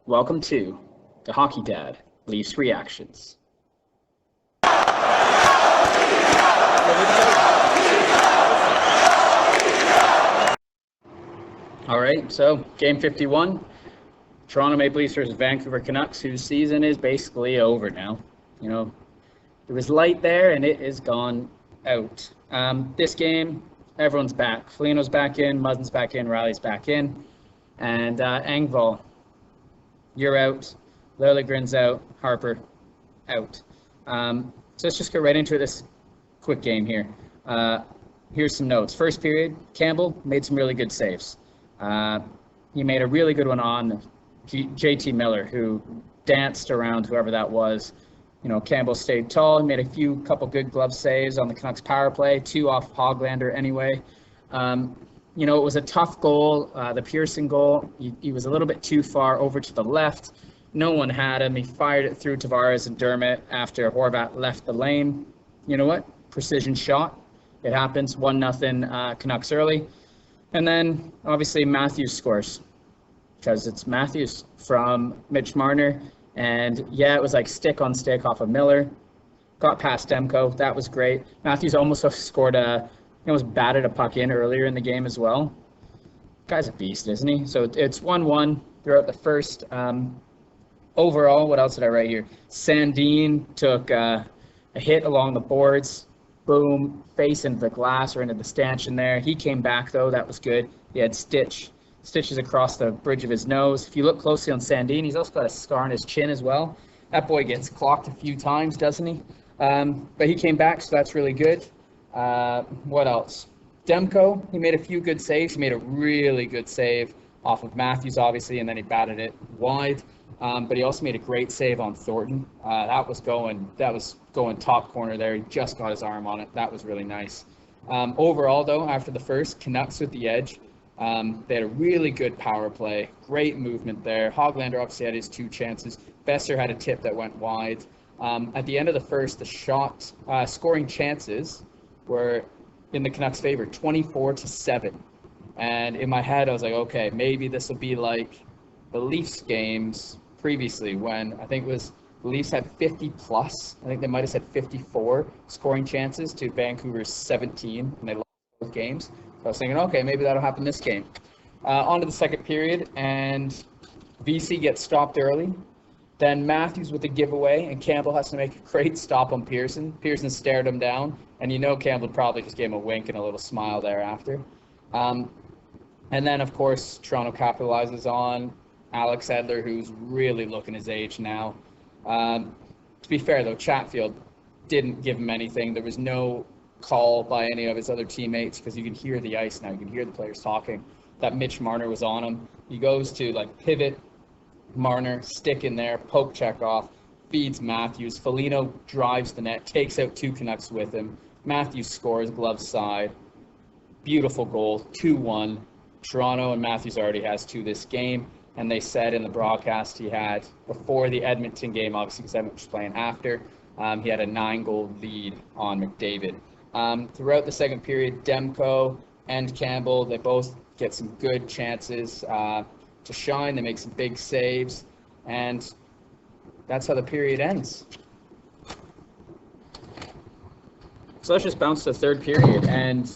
Welcome to the Hockey Dad Leafs Reactions. All right, so game 51, Toronto Maple Leafs versus Vancouver Canucks, whose season is basically over now. You know, there was light there and it is gone out. This game, everyone's back. Foligno's back in, Muzzin's back in, Riley's back in, and Engvall, you're out. Liljegren's out. Harper out. So let's just get right into this quick game here. Here's some notes. First period, Campbell made some really good saves. He made a really good one on JT Miller, who danced around whoever that was. You know, Campbell stayed tall. He made a couple good glove saves on the Canucks power play, 2 off Hoglander anyway. You know, it was a tough goal. The Pearson goal, he was a little bit too far over to the left. No one had him. He fired it through Tavares and Dermott after Horvat left the lane. You know what? Precision shot. It happens. 1-0 Canucks early. And then, obviously, Matthews scores. Because it's Matthews from Mitch Marner. And, yeah, it was like stick on stick off of Miller. Got past Demko. That was great. Matthews almost scored he almost batted a puck in earlier in the game as well. Guy's a beast, isn't he? So it's 1-1 throughout the first. Overall, what else did I write here? Sandin took a hit along the boards. Boom, face into the glass or into the stanchion there. He came back, though. That was good. He had stitches across the bridge of his nose. If you look closely on Sandin, he's also got a scar on his chin as well. That boy gets clocked a few times, doesn't he? But he came back, so that's really good. What else? Demko, he made a few good saves. He made a really good save off of Matthews, obviously, and then he batted it wide. But he also made a great save on Thornton. That was going top corner there. He just got his arm on it. That was really nice. Overall, though, after the first, Canucks with the edge. They had a really good power play. Great movement there. Hoglander obviously had his 2 chances. Besser had a tip that went wide. At the end of the first, the shot scoring chances were in the Canucks' favor, 24-7. And in my head, I was like, okay, maybe this will be like the Leafs games previously when I think it was the Leafs had 50 plus. I think they might have said 54 scoring chances to Vancouver's 17, and they lost both games. So I was thinking, okay, maybe that'll happen this game. On to the second period, and VC gets stopped early. Then Matthews with the giveaway, and Campbell has to make a great stop on Pearson. Pearson stared him down, and you know Campbell probably just gave him a wink and a little smile thereafter. And then, of course, Toronto capitalizes on Alex Edler, who's really looking his age now. To be fair, though, Chatfield didn't give him anything. There was no call by any of his other teammates because you can hear the ice now. You can hear the players talking. That Mitch Marner was on him. He goes to, pivot. Marner, stick in there, poke check off, feeds Matthews. Foligno drives the net, takes out 2 Canucks with him. Matthews scores, glove side. Beautiful goal, 2-1. Toronto and Matthews already has 2 this game. And they said in the broadcast he had, before the Edmonton game, obviously because Edmonton was playing after, he had a 9-goal lead on McDavid. Throughout the second period, Demko and Campbell, they both get some good chances to shine. They make some big saves, and that's how the period ends. So let's just bounce to the third period, and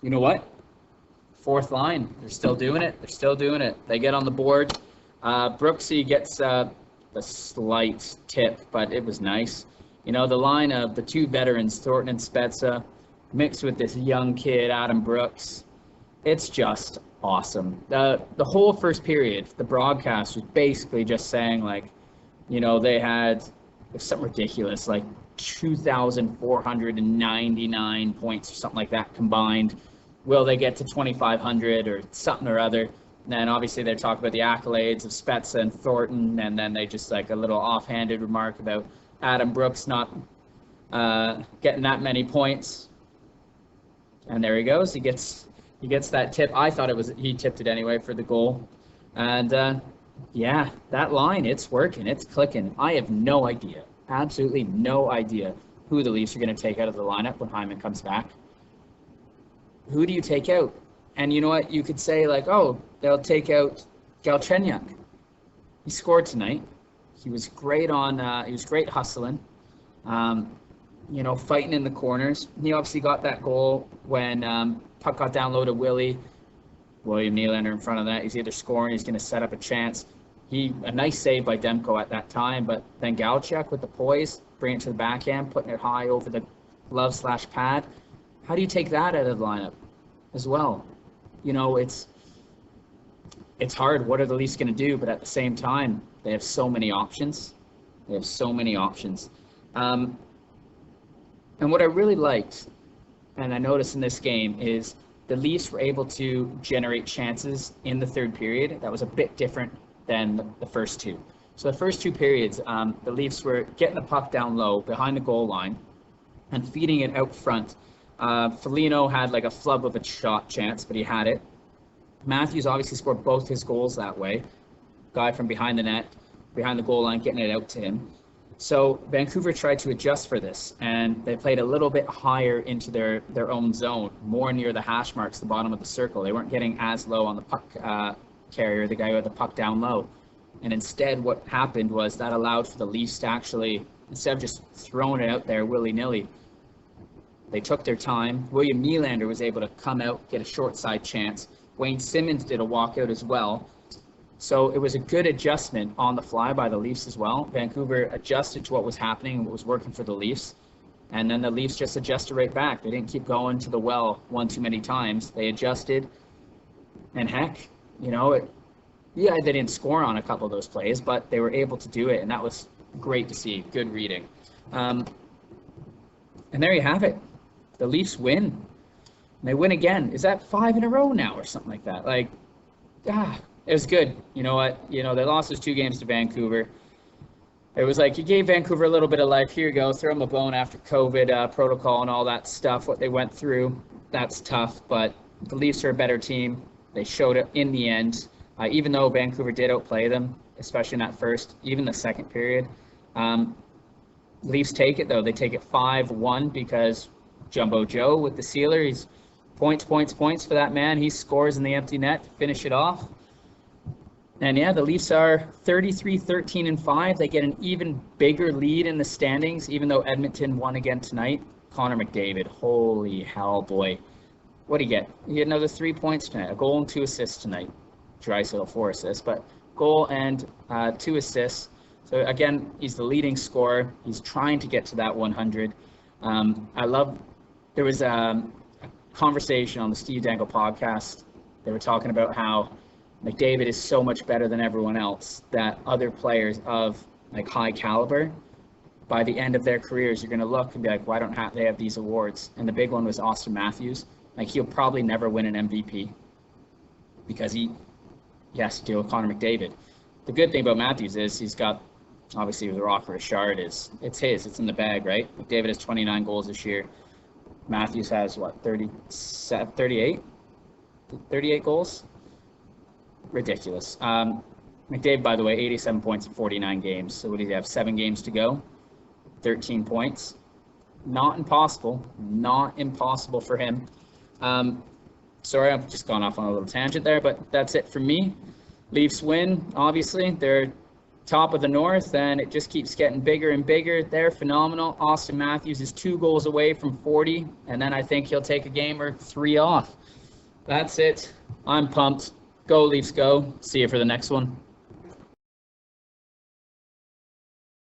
you know what? Fourth line, they're still doing it. They're still doing it. They get on the board. Brooksy gets a slight tip, but it was nice. You know, the line of the 2 veterans, Thornton and Spezza, mixed with this young kid, Adam Brooks, it's just awesome. The whole first period, the broadcast was basically just saying, they had something ridiculous, 2,499 points or something like that combined. Will they get to 2,500 or something or other? And then obviously they talk about the accolades of Spezza and Thornton, and then they just a little offhanded remark about Adam Brooks not getting that many points. And there he goes. He gets that tip. I thought he tipped it anyway for the goal. And yeah, that line, it's working. It's clicking. I have no idea, absolutely no idea who the Leafs are going to take out of the lineup when Hyman comes back. Who do you take out? And you know what? You could say, oh, they'll take out Galchenyuk. He scored tonight. He was great he was great hustling, fighting in the corners. He obviously got that goal when puck got down low to William Nylander in front of that. He's either scoring, he's going to set up a chance. A nice save by Demko at that time, but then Galcheck with the poise, bringing it to the backhand, putting it high over the glove/pad. How do you take that out of the lineup as well? It's hard. What are the Leafs going to do? But at the same time, they have so many options. And what I really liked, and I noticed in this game, is the Leafs were able to generate chances in the third period. That was a bit different than the first two. So the first two periods, the Leafs were getting the puck down low behind the goal line and feeding it out front. Foligno had like a flub of a shot chance, but he had it. Matthews obviously scored both his goals that way. Guy from behind the net, behind the goal line, getting it out to him. So Vancouver tried to adjust for this, and they played a little bit higher into their own zone, more near the hash marks, the bottom of the circle. They weren't getting as low on the puck carrier, the guy who had the puck down low. And instead what happened was that allowed for the Leafs to actually, instead of just throwing it out there willy-nilly, they took their time. William Nylander was able to come out, get a short side chance. Wayne Simmons did a walkout as well. So it was a good adjustment on the fly by the Leafs as well. Vancouver adjusted to what was happening and what was working for the Leafs. And then the Leafs just adjusted right back. They didn't keep going to the well one too many times. They adjusted. And heck, they didn't score on a couple of those plays, but they were able to do it. And that was great to see. Good reading. And there you have it. The Leafs win. And they win again. Is that 5 in a row now or something like that? It was good. You know what? They lost those 2 games to Vancouver. It was like you gave Vancouver a little bit of life. Here you go. Throw them a bone after COVID protocol and all that stuff, what they went through. That's tough, but the Leafs are a better team. They showed it in the end, even though Vancouver did outplay them, especially in that first, even the second period. Leafs take it, though. They take it 5-1 because Jumbo Joe with the sealer, he's points for that man. He scores in the empty net to finish it off. And yeah, the Leafs are 33-13-5. They get an even bigger lead in the standings, even though Edmonton won again tonight. Connor McDavid, holy hell, boy. What did he get? He had another 3 points tonight, a goal and 2 assists tonight. Draisaitl 4 assists, but goal and 2 assists. So again, he's the leading scorer. He's trying to get to that 100. There was a conversation on the Steve Dangle podcast. They were talking about how McDavid is so much better than everyone else that other players of like high caliber, by the end of their careers, you're going to look and be like, why don't they have these awards? And the big one was Austin Matthews. Like, he'll probably never win an MVP because he has to deal with Connor McDavid. The good thing about Matthews is he's got, obviously, the Rock Richard it's in the bag, right? McDavid has 29 goals this year. Matthews has, 38 goals? Ridiculous. McDavid, by the way, 87 points in 49 games. So what do you have, 7 games to go? 13 points. Not impossible for him. Sorry, I've just gone off on a little tangent there, but that's it for me. Leafs win, obviously. They're top of the North, and it just keeps getting bigger and bigger. They're phenomenal. Austin Matthews is 2 goals away from 40, and then I think he'll take a game or 3 off. That's it. I'm pumped. Go Leafs, go. See you for the next one.